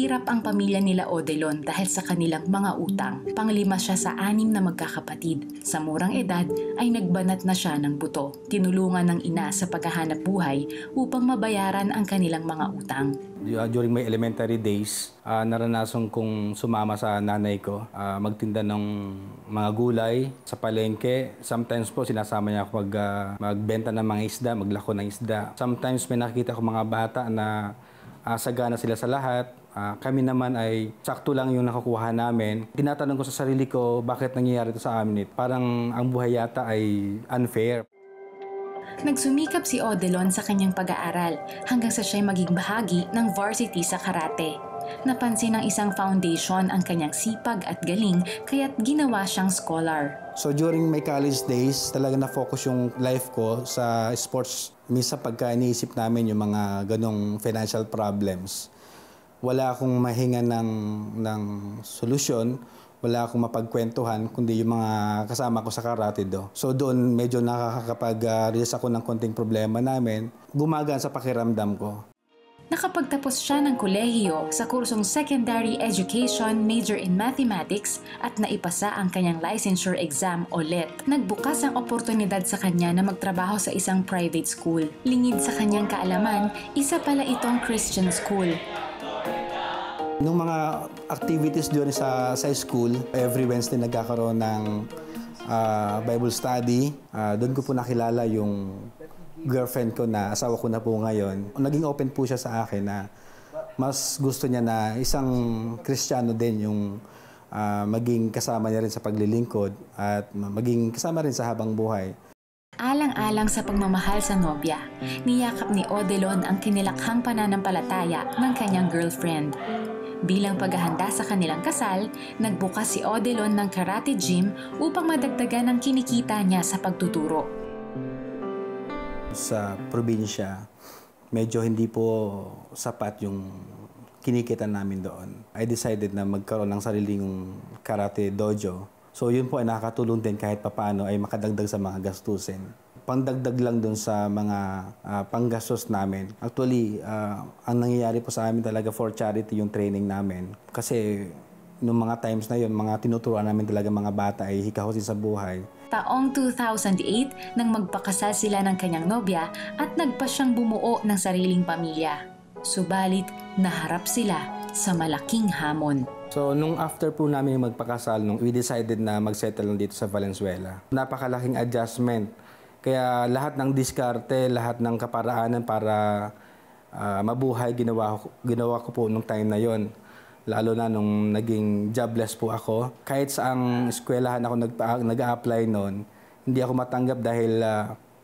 Mahirap ang pamilya nila Odelon dahil sa kanilang mga utang. Panglima siya sa 6 na magkakapatid. Sa murang edad ay nagbanat na siya ng buto. Tinulungan ng ina sa paghahanap buhay upang mabayaran ang kanilang mga utang. During my elementary days, naranasan kong sumama sa nanay ko, magtinda ng mga gulay sa palengke. Sometimes po sinasama niya ako magbenta ng mga isda, maglako ng isda. Sometimes may nakikita ko mga bata na sagana sila sa lahat. Kami naman ay sakto lang yung nakukuha namin. Tinatanong ko sa sarili ko, bakit nangyayari ito sa amin? Parang ang buhay yata ay unfair. Nagsumikap si Odelon sa kanyang pag-aaral hanggang sa siya'y maging bahagi ng varsity sa karate. Napansin ng isang foundation ang kanyang sipag at galing kaya't ginawa siyang scholar. So during my college days, talaga na-focus yung life ko sa sports. Minsan pagka iniisip namin yung mga ganong financial problems, wala akong mahinga ng solusyon, wala akong mapagkwentuhan, kundi yung mga kasama ko sa karate do. So doon medyo nakakapag-release ako ng konting problema namin, gumagaan sa pakiramdam ko. Nakapagtapos siya ng kolehiyo sa kursong Secondary Education Major in Mathematics at naipasa ang kanyang licensure exam o LET. Nagbukas ang oportunidad sa kanya na magtrabaho sa isang private school. Lingid sa kanyang kaalaman, isa pala itong Christian school. Nung mga activities doon sa school, every Wednesday nagkakaroon ng Bible study. Doon ko po nakilala yung girlfriend ko na asawa ko na po ngayon. Naging open po siya sa akin na mas gusto niya na isang Kristiyano din yung maging kasama niya rin sa paglilingkod at maging kasama rin sa habang buhay. Alang-alang sa pagmamahal sa nobya, niyakap ni Odelon ang kinilakhang pananampalataya ng kanyang girlfriend. Bilang paghahanda sa kanilang kasal, nagbukas si Odelon ng karate gym upang madagdagan ang kinikita niya sa pagtuturo. Sa probinsya, medyo hindi po sapat yung kinikita namin doon. I decided na magkaroon ng sariling karate dojo. So yun po ay nakakatulong din kahit papaano ay makadagdag sa mga gastusin. Pangdagdag lang doon sa mga panggastos namin. Actually, ang nangyayari po sa amin talaga for charity yung training namin. Kasi noong mga times na yun, mga tinuturuan namin talaga mga bata ay hikahosin sa buhay. Taong 2008 nang magpakasal sila ng kanyang nobya at nagpa siyang bumuo ng sariling pamilya. Subalit, naharap sila sa malaking hamon. So, nung after po namin magpakasal, we decided na mag-settle dito sa Valenzuela. Napakalaking adjustment. Kaya lahat ng diskarte, lahat ng kaparaanan para mabuhay, ginawa ko po nung time na yon. Lalo na nung naging jobless po ako. Kahit saang eskwelahan ako nag-a-apply noon, hindi ako matanggap dahil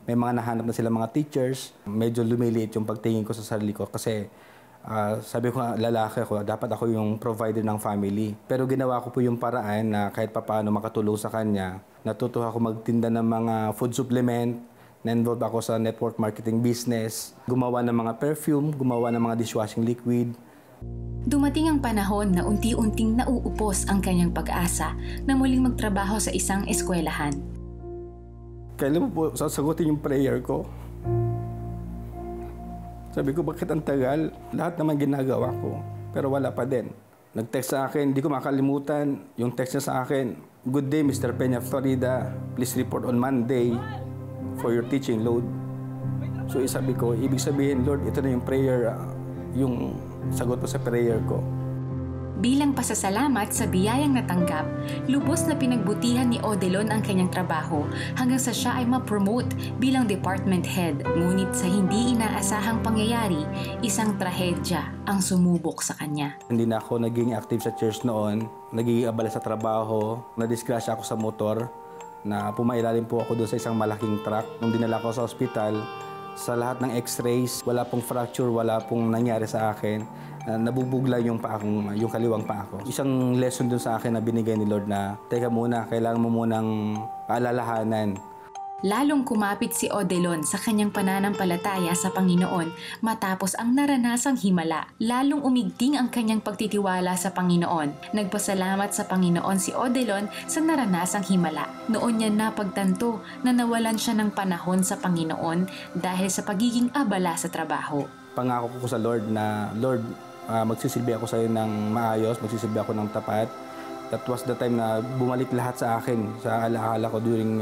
may mga nahanap na sila mga teachers. Medyo lumiliit yung pagtingin ko sa sarili ko kasi sabi ko lalaki ako, dapat ako yung provider ng family. Pero ginawa ko po yung paraan na kahit papaano makatulong sa kanya. Natutuwa ako magtinda ng mga food supplement, na-involve ako sa network marketing business, gumawa ng mga perfume, gumawa ng mga dishwashing liquid. Dumating ang panahon na unti-unting nauupos ang kanyang pag-asa na muling magtrabaho sa isang eskwelahan. Kailan mo po sasagutin yung prayer ko? Sabi ko, bakit ang tagal? Lahat naman ginagawa ko, pero wala pa din. Nag-text sa akin, hindi ko makalimutan yung text niya sa akin, "Good day, Mr. Peña, Florida. Please report on Monday for your teaching load." So sabi ko, ibig sabihin, Lord, ito na yung prayer, yung sagot ko sa prayer ko. Bilang pasasalamat sa biyayang natanggap, lubos na pinagbutihan ni Odelon ang kanyang trabaho hanggang sa siya ay ma-promote bilang department head. Ngunit sa hindi inaasahang pangyayari, isang trahedya ang sumubok sa kanya. Hindi na ako naging active sa church noon, naging abala sa trabaho, nadisgrasya ako sa motor, na pumailalim po ako doon sa isang malaking truck. Nung dinala ko sa ospital, sa lahat ng x-rays, wala pong fracture, wala pong nangyari sa akin. Nabubugla yung kaliwang paa ko. Isang lesson dun sa akin na binigay ni Lord na, teka muna, kailangan mo munang paalalahanan. Lalong kumapit si Odelon sa kanyang pananampalataya sa Panginoon matapos ang naranasang himala. Lalong umigting ang kanyang pagtitiwala sa Panginoon. Nagpasalamat sa Panginoon si Odelon sa naranasang himala. Noon niya napagtanto na nawalan siya ng panahon sa Panginoon dahil sa pagiging abala sa trabaho. Pangako ko sa Lord na, Lord, magsisilbi ako sa'yo ng maayos, magsisilbi ako ng tapat. That was the time na bumalik lahat sa akin, sa alaala ko during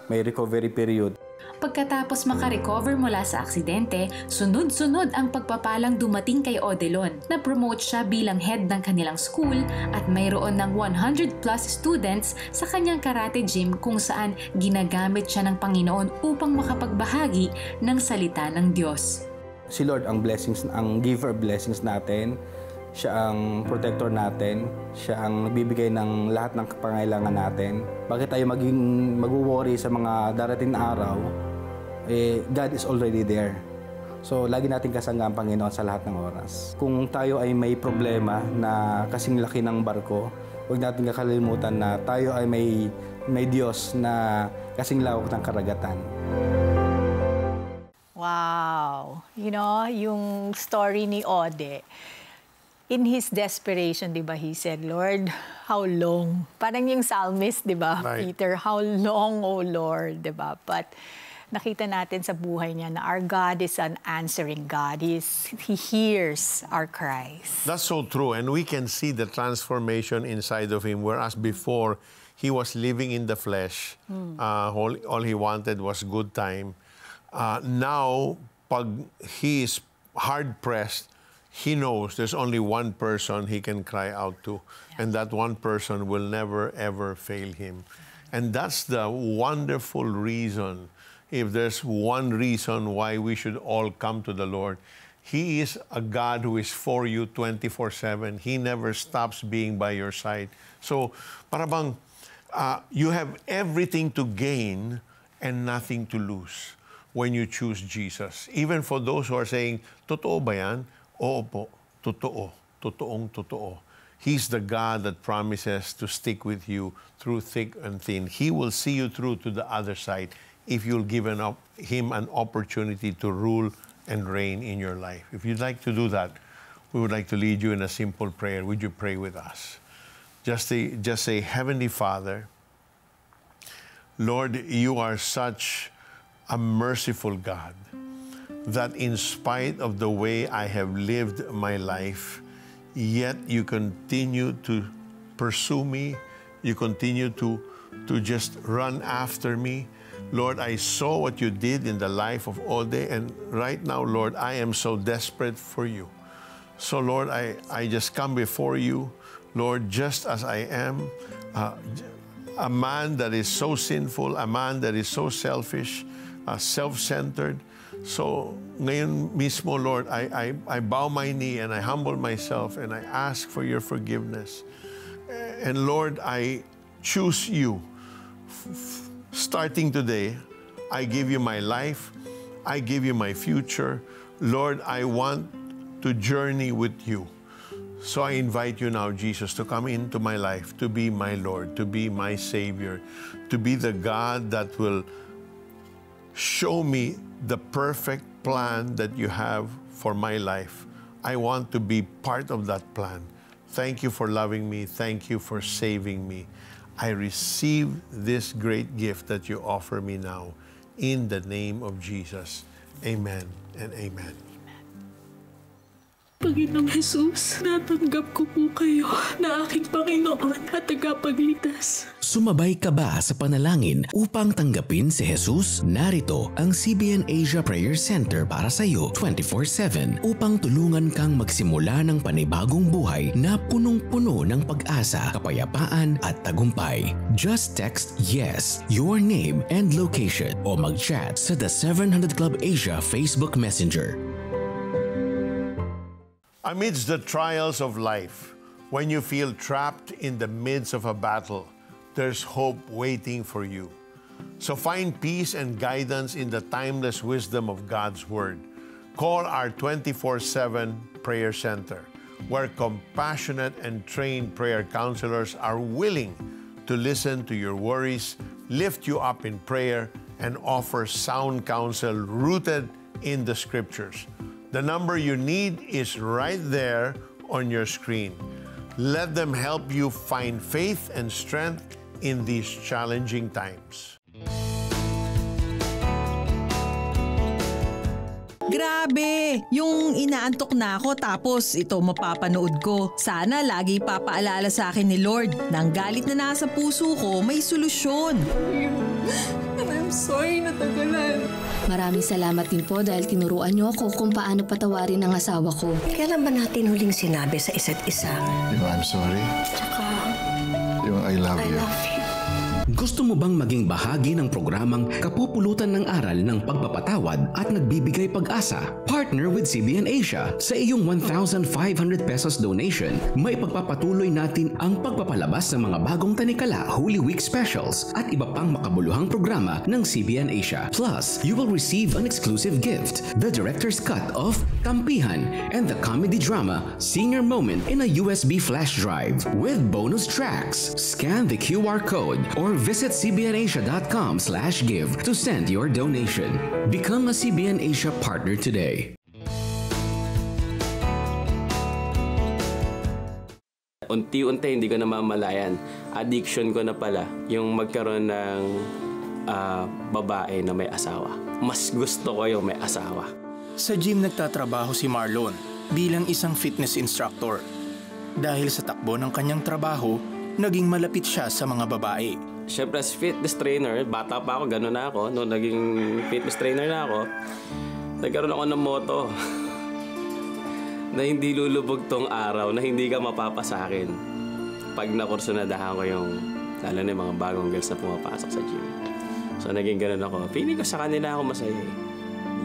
my recovery period. Pagkatapos makarecover mula sa aksidente, sunod-sunod ang pagpapalang dumating kay Odelon. Na-promote siya bilang head ng kanilang school at mayroon ng 100 plus students sa kanyang karate gym kung saan ginagamit siya ng Panginoon upang makapagbahagi ng salita ng Diyos. Si Lord ang blessings, ang giver of blessings natin. Siya ang protector natin. Siya ang nagbibigay ng lahat ng pangailangan natin. Bakit tayo mag-worry sa mga darating na araw? God is already there. So, lagi natin kasangga ang Panginoon sa lahat ng oras. Kung tayo ay may problema na kasing laki ng barko, huwag natin kakalimutan na tayo ay may Diyos na kasing lawak ng karagatan. Wow! You know, yung story ni Ode, in his desperation, di ba, he said, Lord, how long? Parang yung psalmist, di ba, Right. Peter, how long, O Lord, di ba? But nakita natin sa buhay niya na our God is an answering God. He hears our cries. That's so true. And we can see the transformation inside of him, whereas before, he was living in the flesh. All he wanted was good time. Now, pag he is hard-pressed, he knows there's only one person he can cry out to. And that one person will never, ever fail him. And that's the wonderful reason. If there's one reason why we should all come to the Lord, He is a God who is for you 24/7. He never stops being by your side. So, para bang you have everything to gain and nothing to lose when you choose Jesus. Even for those who are saying, totoo ba yan? Oo po, totoo. Totoong totoo. He's the God that promises to stick with you through thick and thin. He will see you through to the other side if you'll give Him an opportunity to rule and reign in your life. If you'd like to do that, we would like to lead you in a simple prayer. Would you pray with us? Just say, Heavenly Father, Lord, you are such a merciful God that in spite of the way I have lived my life, yet you continue to pursue me. You continue to just run after me. Lord, I saw what you did in the life of Ode, and right now, Lord, I am so desperate for you. So, Lord, I just come before you, Lord, just as I am, a man that is so sinful, a man that is so selfish, self-centered. So, ngayon mismo, Lord, I bow my knee and I humble myself and I ask for your forgiveness. And Lord, I choose you. Starting today, I give you my life. I give you my future. Lord, I want to journey with you. So I invite you now, Jesus, to come into my life, to be my Lord, to be my Savior, to be the God that will show me the perfect plan that you have for my life. I want to be part of that plan. Thank you for loving me. Thank you for saving me. I receive this great gift that you offer me now. In the name of Jesus. Amen and amen. Panginoong Jesus, natanggap ko po kayo na aking Panginoon at tagapagligtas. Sumabay ka ba sa panalangin upang tanggapin si Jesus? Narito ang CBN Asia Prayer Center para sa iyo 24/7 upang tulungan kang magsimula ng panibagong buhay na punong-puno ng pag-asa, kapayapaan at tagumpay. Just text YES, your name and location o mag-chat sa The 700 Club Asia Facebook Messenger. Amidst the trials of life, when you feel trapped in the midst of a battle, there's hope waiting for you. So find peace and guidance in the timeless wisdom of God's Word. Call our 24/7 prayer center, where compassionate and trained prayer counselors are willing to listen to your worries, lift you up in prayer, and offer sound counsel rooted in the Scriptures. The number you need is right there on your screen. Let them help you find faith and strength in these challenging times. Grabe! Yung inaantok na ako tapos ito mapapanood ko. Sana lagi papaalala sa akin ni Lord na ang galit na nasa puso ko may solusyon. I'm sorry, natagalan. Maraming salamat din po dahil tinuruan niyo ako kung paano patawarin ang asawa ko. Kailan ba natin huling sinabi sa isa't isa? Yung I'm sorry. Tsaka, Yung I love I you. love you. Gusto mo bang maging bahagi ng programang kapupulutan ng aral ng pagpapatawad at nagbibigay pag-asa? Partner with CBN Asia. Sa iyong 1,500 pesos donation, may pagpapatuloy natin ang pagpapalabas ng mga bagong tanikala, Holy Week specials at iba pang makabuluhang programa ng CBN Asia. Plus, you will receive an exclusive gift, the director's cut of Kampihan and the comedy drama Senior Moment in a USB flash drive with bonus tracks. Scan the QR code or visit cbnasia.com/give to send your donation. Become a CBN Asia partner today. Unti-unti hindi ko namamalayan. Addiction ko na pala yung magkaroon ng babae na may asawa. Mas gusto ko yung may asawa. Sa gym nagtatrabaho si Marlon bilang isang fitness instructor. Dahil sa takbo ng kanyang trabaho, naging malapit siya sa mga babae. Siyempre, as fitness trainer, bata pa ako, gano'n na ako. Noong naging fitness trainer na ako, nagkaroon ako ng motto na hindi lulubog tong araw, na hindi ka mapapasakin. Pag nakursunadahan ko yung, lalo na yung mga bagong girls na pumapasok sa gym. So, naging gano'n ako. Feeling ko sa kanila ako masaya eh.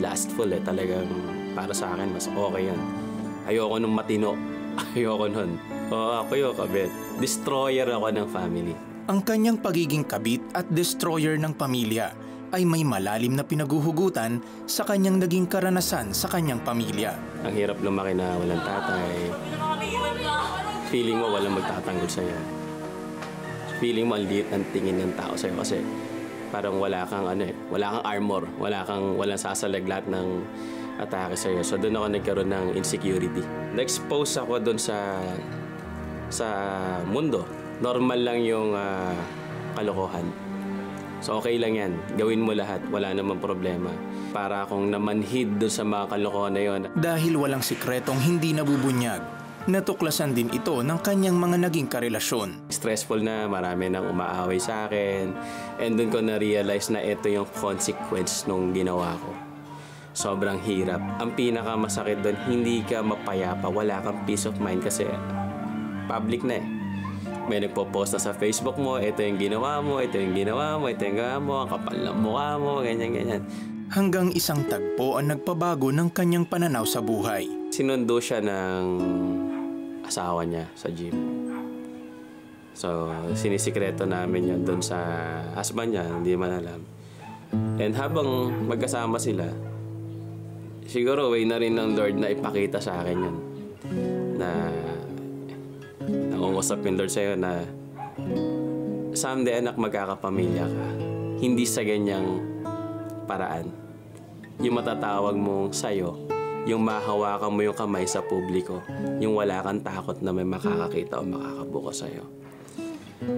Lastful eh, talagang para sa akin, mas okay yan. Ayoko nung matino. Ayoko nun. Ako yung kabit. Destroyer ako ng family. Ang kanyang pagiging kabit at destroyer ng pamilya ay may malalim na pinaguhugutan sa kanyang naging karanasan sa kanyang pamilya. Ang hirap lumaki na walang tatay. Feeling mo walang magtatanggol sa'yo. Feeling mo ang liit ng tingin ng tao sa'yo kasi parang wala kang wala kang armor, walang sasalag lahat ng atake sa'yo. So doon ako nagkaroon ng insecurity. Na-expose ako doon sa mundo. Normal lang yung kalokohan. So okay lang yan. Gawin mo lahat. Wala namang problema. Para akong namanhid doon sa mga kalokohan na yun. Dahil walang sikretong hindi nabubunyag, natuklasan din ito ng kanyang mga naging karelasyon. Stressful na, marami nang umaaway sa akin. And doon ko na-realize na ito yung consequence nung ginawa ko. Sobrang hirap. Ang pinakamasakit doon, hindi ka mapayapa. Wala kang peace of mind kasi public na eh. May nagpo-post na sa Facebook mo, ito yung ginawa mo, ito yung ginawa mo, ito yung ginawa mo, ang kapal ng mukha mo, ganyan-ganyan. Hanggang isang tagpo ang nagpabago ng kanyang pananaw sa buhay. Sinundo siya ng asawa niya sa gym. So, sinisikreto namin yun doon sa husband niya, hindi man alam. And habang magkasama sila, siguro way na rin ng Lord na ipakita sa akin yun. Na nangungusap yung Lord sa'yo na someday anak magkakapamilya ka. Hindi sa ganyang paraan. Yung matatawag mong sa'yo, yung mahawakan mo yung kamay sa publiko, yung wala kang takot na may makakakita o makakabuko sa'yo.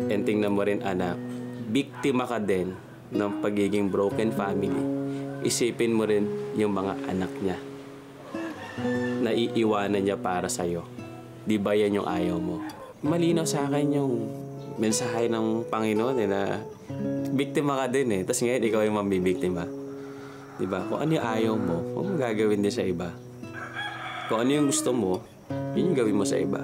And tingnan mo rin anak, biktima ka din ng pagiging broken family. Isipin mo rin yung mga anak niya na iiwanan niya para sa'yo. Di ba yan yung ayaw mo? Malinaw sa akin yung mensahe ng Panginoon na biktima ka din eh. Tapos ngayon ikaw yung mambibiktima. Di ba? Kung ano yung ayaw mo, huwag mo gagawin din sa iba. Kung ano yung gusto mo, yun yung gawin mo sa iba.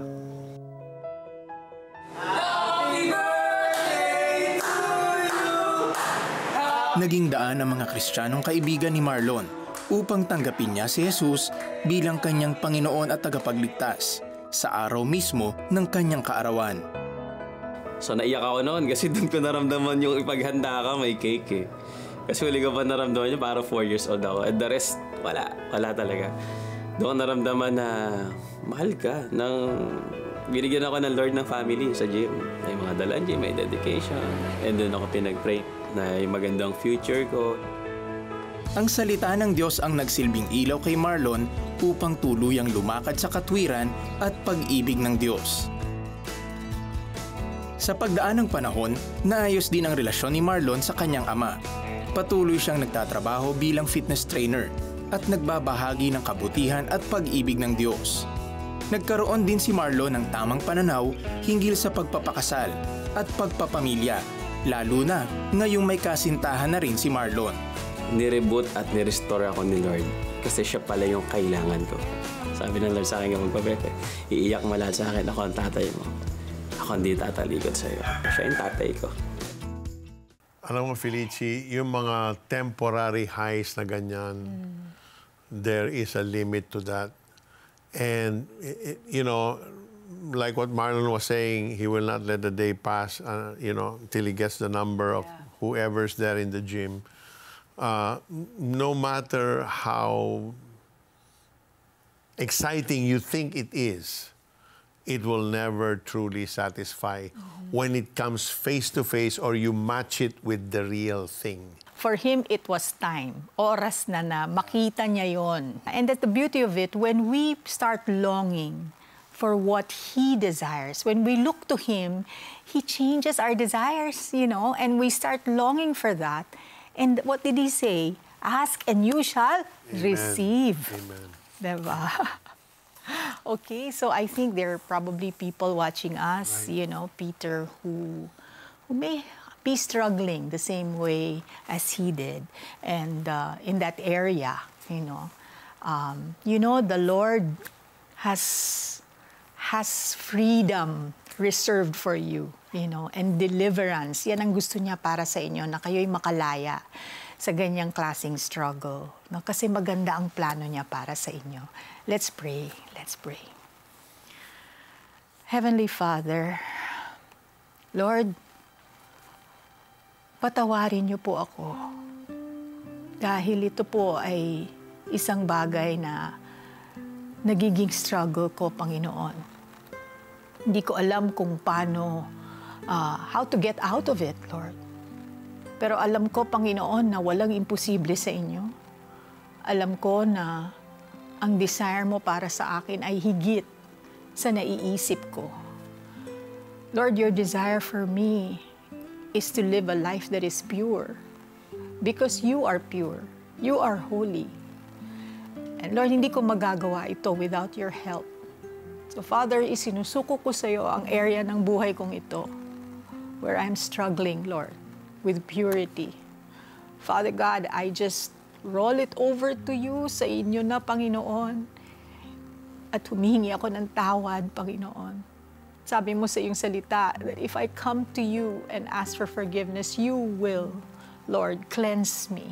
Naging daan ang mga Kristiyanong kaibigan ni Marlon upang tanggapin niya si Jesus bilang kanyang Panginoon at tagapagligtas sa araw mismo ng kanyang kaarawan. So naiyak ako noon kasi doon ko naramdaman yung ipaghanda ka, may cake eh. Kasi huli ko pa naramdaman niya, para 4 years old ako. And the rest, wala talaga. Doon ko naramdaman na mahal ka. Binigyan ako ng Lord ng family sa gym. May mga dalaan gym, may dedication. And doon ako pinag-pray na yung magandang future ko. Ang salita ng Diyos ang nagsilbing ilaw kay Marlon upang tuluyang lumakad sa katwiran at pag-ibig ng Diyos. Sa pagdaan ng panahon, naayos din ang relasyon ni Marlon sa kanyang ama. Patuloy siyang nagtatrabaho bilang fitness trainer at nagbabahagi ng kabutihan at pag-ibig ng Diyos. Nagkaroon din si Marlon ng tamang pananaw hinggil sa pagpapakasal at pagpapamilya, lalo na ngayong may kasintahan na rin si Marlon. Nireboot at nirestore ako ni Lord kasi siya pala yung kailangan ko. Sabi ng Lord sa akin kapag Pepe, iiyak mo lahat sa akin, ako ang tatay mo. Ako hindi tatalikod sa'yo. Siya yung tatay ko. Alam mo, Felici, yung mga temporary highs na ganyan, there is a limit to that. And, you know, like what Marlon was saying, he will not let the day pass, you know, till he gets the number of whoever's there in the gym. No matter how exciting you think it is, it will never truly satisfy when it comes face to face or you match it with the real thing. For him, it was time. Oras na makita niya yon. And that's the beauty of it. When we start longing for what he desires, when we look to him, he changes our desires, you know, and we start longing for that. And what did he say? Ask and you shall receive. Amen. Diba? Okay, so I think there are probably people watching us, you know, Peter, who may be struggling the same way as he did, and in that area, you know, the Lord has freedom reserved for you, you know, and deliverance. Yan ang gusto niya para sa inyo, na kayo'y makalaya sa ganyang klaseng struggle, no? Kasi maganda ang plano niya para sa inyo. Let's pray. Let's pray. Heavenly Father, Lord, patawarin niyo po ako. Dahil ito po ay isang bagay na nagiging struggle ko, Panginoon. Hindi ko alam kung paano, how to get out of it, Lord. Pero alam ko, Panginoon, na walang imposible sa inyo. Alam ko na ang desire mo para sa akin ay higit sa naiisip ko. Lord, your desire for me is to live a life that is pure. Because you are pure. You are holy. And Lord, hindi ko magagawa ito without your help. So Father, isinusuko ko sa iyo ang area ng buhay kong ito where I'm struggling, Lord, with purity. Father God, I just roll it over to you, sa inyo na, Panginoon. At humihingi ako ng tawad, Panginoon. Sabi mo sa iyong salita that if I come to you and ask for forgiveness, you will, Lord, cleanse me.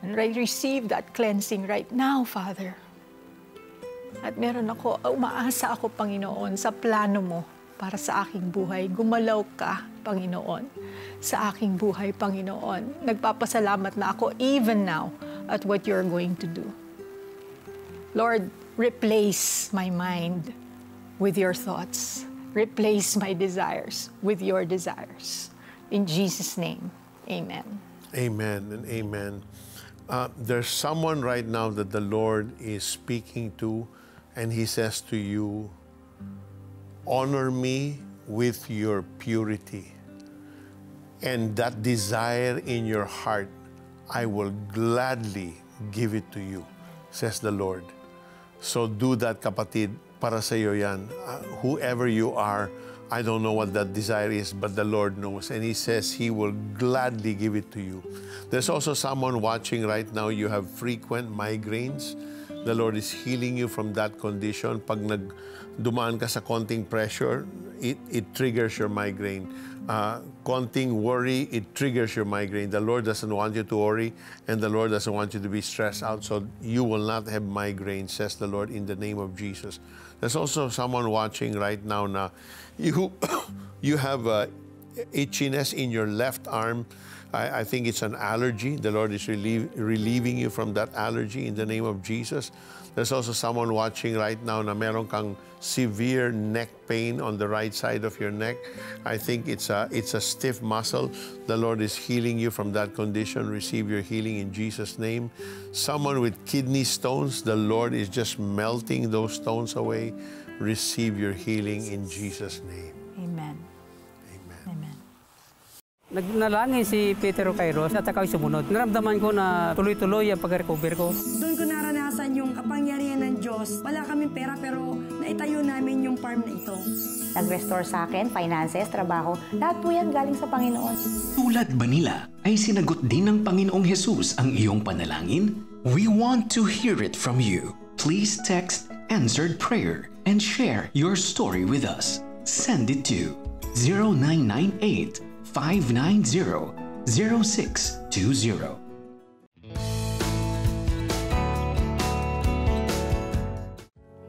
And I receive that cleansing right now, Father. At umaasa ako, Panginoon, sa plano mo para sa aking buhay. Gumalaw ka, Panginoon, sa aking buhay, Panginoon. Nagpapasalamat na ako even now at what you're going to do. Lord, replace my mind with your thoughts. Replace my desires with your desires. In Jesus' name, amen. Amen and amen. There's someone right now that the Lord is speaking to, and He says to you, honor me with your purity. And that desire in your heart, I will gladly give it to you, says the Lord. So do that, kapatid, para sa iyo yan. Whoever you are, I don't know what that desire is, but the Lord knows. And He says He will gladly give it to you. There's also someone watching right now, you have frequent migraines. The Lord is healing you from that condition. Pag dumaan ka sa konting pressure, it triggers your migraine. Konting worry, it triggers your migraine. The Lord doesn't want you to worry, and the Lord doesn't want you to be stressed out, so you will not have migraine, says the Lord, in the name of Jesus. There's also someone watching right now na you have itchiness in your left arm. I think it's an allergy. The Lord is relieving you from that allergy in the name of Jesus. There's also someone watching right now na meron kang severe neck pain on the right side of your neck. I think it's a stiff muscle. The Lord is healing you from that condition. Receive your healing in Jesus' name. Someone with kidney stones, the Lord is just melting those stones away. Receive your healing in Jesus' name. Amen. Amen. Amen. Nagnalangin si Peter Kairos at ako'y sumunod. Naramdaman ko na tuloy-tuloy ang pag-recover ko. Doon ko naranasan yung kapangyarihan ng Diyos. Wala kaming pera pero naitayo namin yung farm na ito. Nag-restore sa akin, finances, trabaho. Lahat po yan galing sa Panginoon. Tulad ba nila ay sinagot din ng Panginoong Jesus ang iyong panalangin? We want to hear it from you. Please text Answered Prayer and share your story with us. Send it to 0998-590-0620.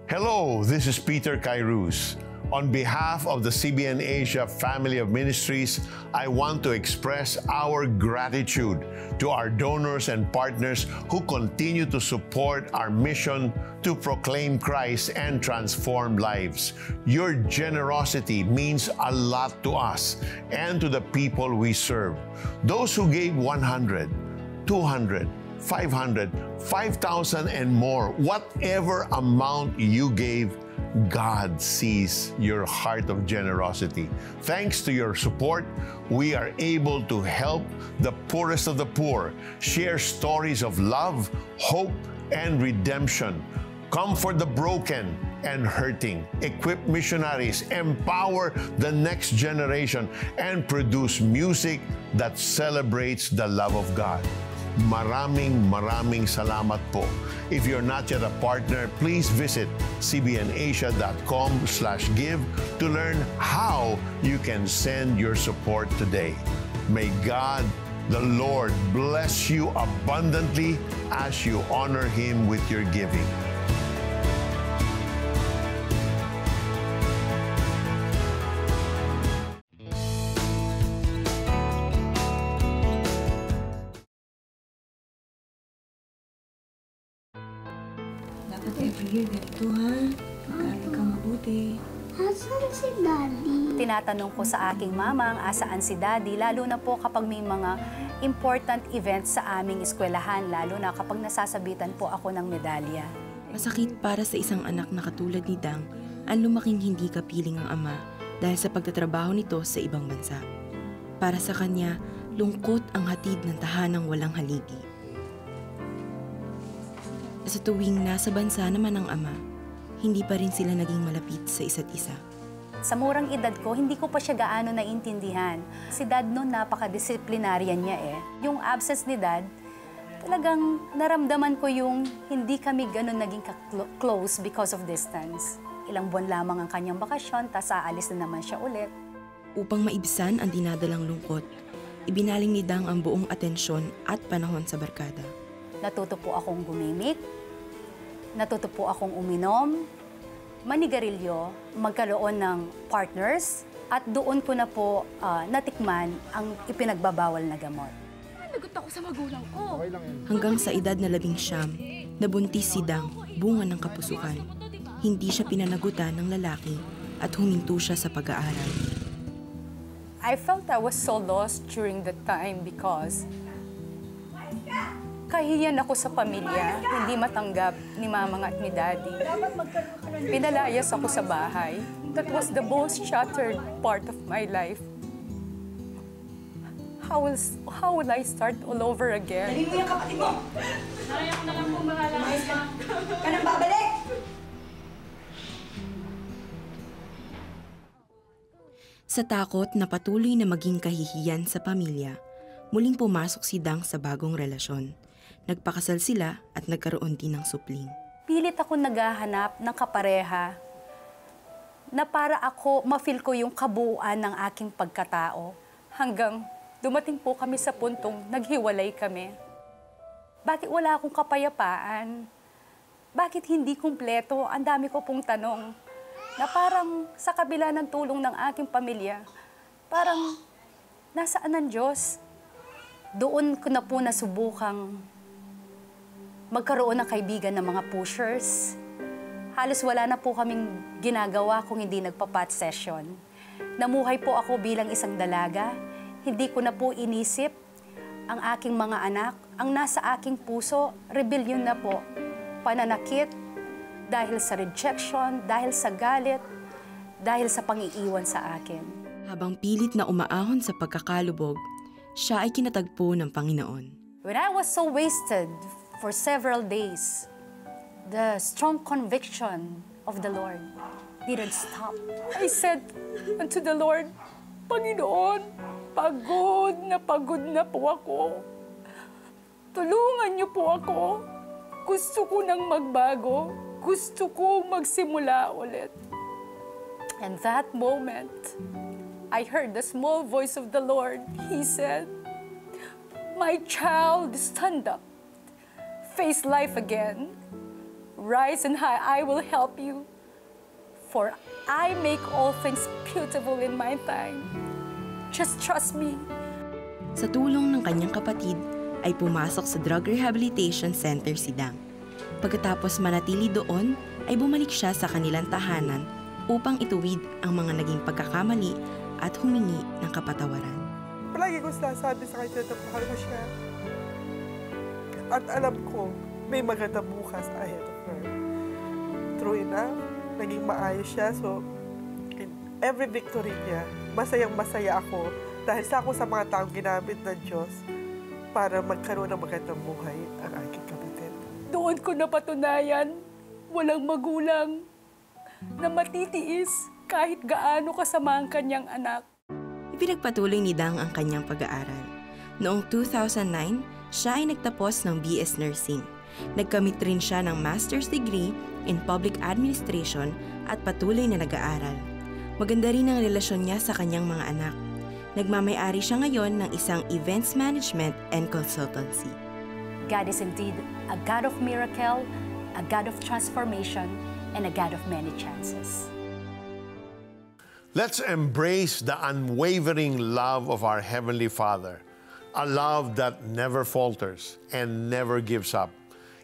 Hello, this is Peter Kairos. On behalf of the CBN Asia family of ministries, I want to express our gratitude to our donors and partners who continue to support our mission to proclaim Christ and transform lives. Your generosity means a lot to us and to the people we serve. Those who gave 100, 200, 500, 5,000 and more, whatever amount you gave, God sees your heart of generosity. Thanks to your support, we are able to help the poorest of the poor, share stories of love, hope, and redemption, comfort the broken and hurting, equip missionaries, empower the next generation, and produce music that celebrates the love of God. Maraming salamat po. If you're not yet a partner, please visit cbnasia.com/give to learn how you can send your support today. May God, the Lord, bless you abundantly as you honor Him with your giving. Every year ganito, ha? Mag-aaral ka mabuti. Asan si Daddy? Tinatanong ko sa aking mamang asaan si Daddy, lalo na po kapag may mga important events sa aming eskwelahan, lalo na kapag nasasabitan po ako ng medalya. Masakit para sa isang anak na katulad ni Dang ang lumaking hindi kapiling ang ama dahil sa pagtatrabaho nito sa ibang bansa. Para sa kanya, lungkot ang hatid ng tahanang walang haligi. Sa tuwing nasa bansa naman ang ama, hindi pa rin sila naging malapit sa isa't isa. Sa murang edad ko, hindi ko pa siya gaano naiintindihan. Si Dad noon, napaka-disciplinarian niya eh. Yung absence ni Dad, talagang naramdaman ko yung hindi kami ganun naging close because of distance. Ilang buwan lamang ang kanyang bakasyon, tas aalis na naman siya ulit. Upang maibsan ang dinadalang lungkot, ibinaling ni Dang ang buong atensyon at panahon sa barkada. Natuto po akong gumimik, natuto po akong uminom, manigarilyo, magkaroon ng partners, at doon ko na po natikman ang ipinagbabawal na gamot. Nagot ako sa magulang ko. Hanggang sa edad na 19, nabuntis si Dang, bunga ng kapusukan. Hindi siya pinanagutan ng lalaki at huminto siya sa pag-aaral. I felt I was so lost during that time because kahiyan ako sa pamilya, hindi matanggap ni Mamang at ni Daddy. Pinalayas ako sa bahay. That was the most shattered part of my life. How will I start all over again? Dali mo yung kapatid mo! Narayak na lang po bahala. Ka nang babalik! Sa takot na patuloy na maging kahihiyan sa pamilya, muling pumasok si Dang sa bagong relasyon. Nagpakasal sila at nagkaroon din ng supling. Pilit ako naghahanap ng kapareha na para ako ma-feel ko yung kabuuan ng aking pagkatao. Hanggang dumating po kami sa puntong naghiwalay kami. Bakit wala akong kapayapaan? Bakit hindi kumpleto? Ang dami ko pong tanong na parang sa kabila ng tulong ng aking pamilya, parang nasaan ang Diyos? Doon ko na po nasubukang magkaroon ng kaibigan ng mga pushers. Halos wala na po kaming ginagawa kung hindi nagpa-pot session. Namuhay po ako bilang isang dalaga. Hindi ko na po inisip ang aking mga anak. Ang nasa aking puso, rebellion na po. Pananakit dahil sa rejection, dahil sa galit, dahil sa pang-iiwan sa akin. Habang pilit na umaahon sa pagkakalubog, siya ay kinatagpo ng Panginoon. When I was so wasted for several days, the strong conviction of the Lord didn't stop. I said unto the Lord, Panginoon, pagod na po ako. Tulungan niyo po ako. Gusto ko nang magbago. Gusto ko magsimula ulit. And that moment, I heard the small voice of the Lord. He said, my child, stand up. Face life again. Rise and high, I will help you. For I make all things beautiful in my time. Just trust me. Sa tulong ng kanyang kapatid, ay pumasok sa Drug Rehabilitation Center si Dang. Pagkatapos manatili doon, ay bumalik siya sa kanilang tahanan upang ituwid ang mga naging pagkakamali at humingi ng kapatawaran. Palagi ko sinasabi sa kanya na mahal ko siya. At alam ko, may magandang bukas ahead of her. True enough, naging maayos siya. So, in every victory niya, masayang-masaya ako dahil sa mga taong ginamit ng Diyos para magkaroon ng magandang buhay ang aking kapatid. Doon ko napatunayan, walang magulang na matitiis kahit gaano kasama ang kanyang anak. Ipinagpatuloy ni Dang ang kanyang pag-aaral. Noong 2009, siya ay nagtapos ng BS Nursing. Nagkamit rin siya ng Master's Degree in Public Administration at patuloy na nag-aaral. Maganda rin ang relasyon niya sa kanyang mga anak. Nagmamay-ari siya ngayon ng isang events management and consultancy. God is indeed a God of miracle, a God of transformation, and a God of many chances. Let's embrace the unwavering love of our Heavenly Father, a love that never falters and never gives up.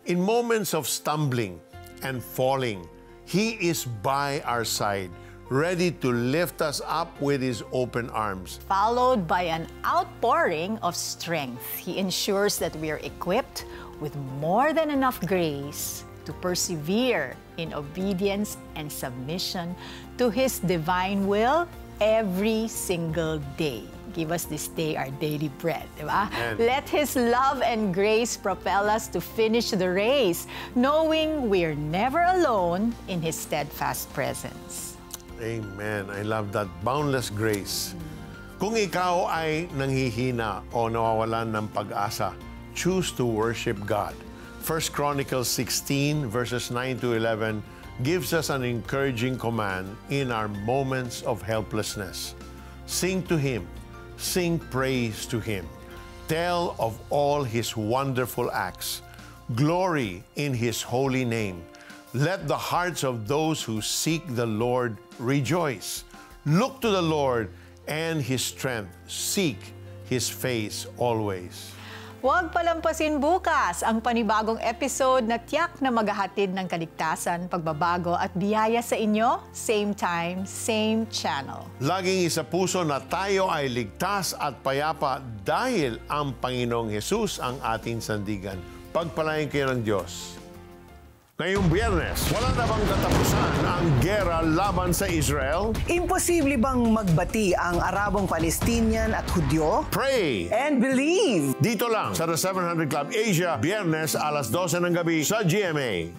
In moments of stumbling and falling, He is by our side, ready to lift us up with His open arms. Followed by an outpouring of strength, He ensures that we are equipped with more than enough grace to persevere in obedience and submission to His divine will every single day. Give us this day our daily bread, diba? Let His love and grace propel us to finish the race, knowing we're never alone in His steadfast presence. Amen. I love that boundless grace. Kung ikaw ay nanghihina o nawawalan ng pag-asa, choose to worship God. 1 Chronicles 16 verses 9 to 11 gives us an encouraging command in our moments of helplessness. Sing to Him. Sing praise to Him. Tell of all His wonderful acts. Glory in His holy name. Let the hearts of those who seek the Lord rejoice. Look to the Lord and His strength. Seek His face always. Huwag palampasin bukas ang panibagong episode na tiyak na maghahatid ng kaligtasan, pagbabago at biyaya sa inyo. Same time, same channel. Laging isa puso na tayo ay ligtas at payapa dahil ang Panginoong Hesus ang ating sandigan. Pagpalain kayo ng Diyos. Ngayong Biyernes, wala na bang katapusan ang gera laban sa Israel? Imposible bang magbati ang Arabong Palestinian at Hudyo? Pray and believe! Dito lang sa The 700 Club Asia, Biyernes alas 12 ng gabi sa GMA.